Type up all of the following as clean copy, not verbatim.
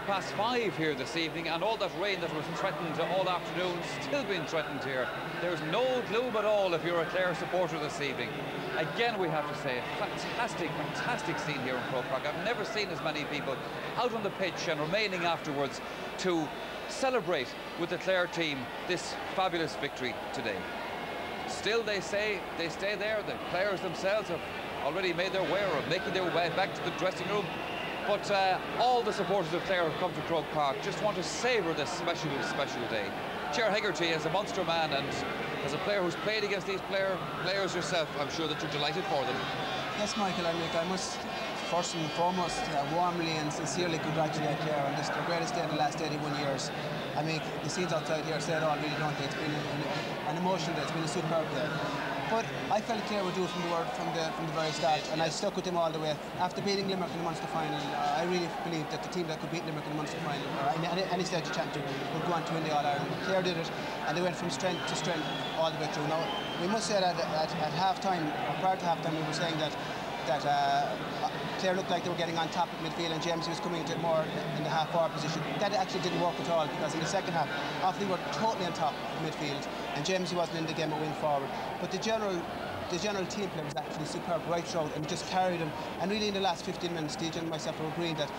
5:15 here this evening, and all that rain that was threatened all afternoon still being threatened here. There's no gloom at all if you're a Clare supporter this evening. Again, we have to say, fantastic scene here in Croke Park. I've never seen as many people out on the pitch and remaining afterwards to celebrate with the Clare team this fabulous victory today. Still, they say they stay there. The players themselves have already made their way, or are making their way back to the dressing room. But all the supporters of Clare have come to Croke Park, just want to savour this special day. Chair Hegarty, as a Munster man and as a player who's played against these players yourself, I'm sure that you're delighted for them. Yes, Michael, I must first and foremost warmly and sincerely congratulate Clare on this, their greatest day in the last 81 years. I mean, the scenes outside here say it all, really, don't they? It's been an emotional day, it's been a superb day. But I felt Clare would do it from the very start, and I stuck with them all the way. After beating Limerick in the Munster final, I really believed that the team that could beat Limerick in the Munster final, or any stage of championship, would go on to win the All-Ireland. Clare did it, and they went from strength to strength all the way through. Now, we must say that at half-time, or prior to half-time, we were saying that Clare looked like they were getting on top of midfield, and James was coming into more in the half-forward position. That actually didn't work at all, because in the second half, Offaly were totally on top of midfield, and James wasn't in the game of wing forward. But the general team play was actually superb right throughout, and just carried them. And really, in the last 15 minutes, DJ and myself were agreeing that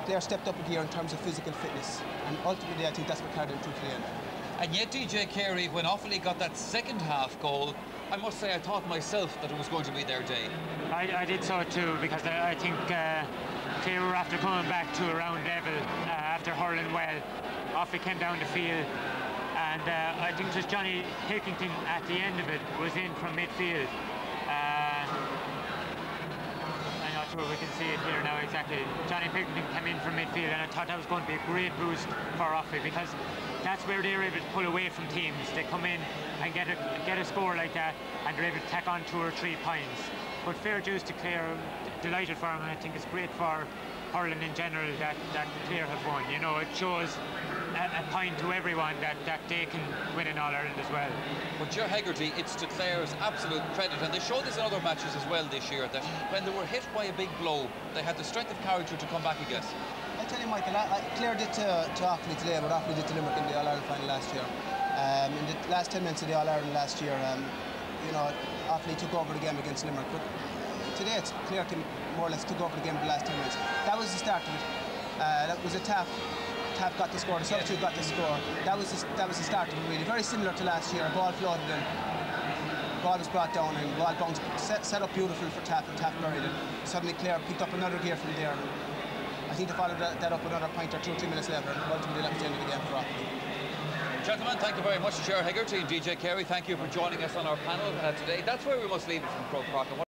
Clare stepped up a gear in terms of physical fitness, and ultimately, I think that's what carried them through to the end. And yet, DJ Carey, when Offaly got that second half goal, I must say I thought myself that it was going to be their day. I did so too, because I think Clare were after coming back to around level after hurling well. Offaly came down the field, and I think just Johnny Pilkington at the end of it was in from midfield. I'm not sure we can see it here now exactly. Johnny Pilkington came in from midfield, and I thought that was going to be a great boost for Offaly, because that's where they're able to pull away from teams. They come in and get a score like that, and they're able to tack on 2 or 3 points. But fair dues to Clare, delighted for them, and I think it's great for hurling in general that Clare have won. You know, it shows a point to everyone that they can win in All-Ireland as well. But Chair Hegarty, it's to Clare's absolute credit, and they showed this in other matches as well this year, that when they were hit by a big blow, they had the strength of character to come back again. I tell you, Michael, Clare did to Offaly today what Offaly did to Limerick in the All-Ireland final last year. In the last 10 minutes of the All-Ireland last year, you know, Offaly took over the game against Limerick. But today, Clare more or less took over the game in the last 10 minutes. That was the start of it. That was a Taff got the score, the substitute got the score. That was the start of it, really. Very similar to last year. Ball floated in, ball was brought down, and ball bounced, set up beautiful for Taff, and Taff buried it. Suddenly Clare picked up another gear from there. I think they followed that up another point or 2 or 3 minutes later, and ultimately left the end of the game for Offaly. Gentlemen, thank you very much. Chair Hegarty and DJ Carey, thank you for joining us on our panel today. That's where we must leave it from Croke Park.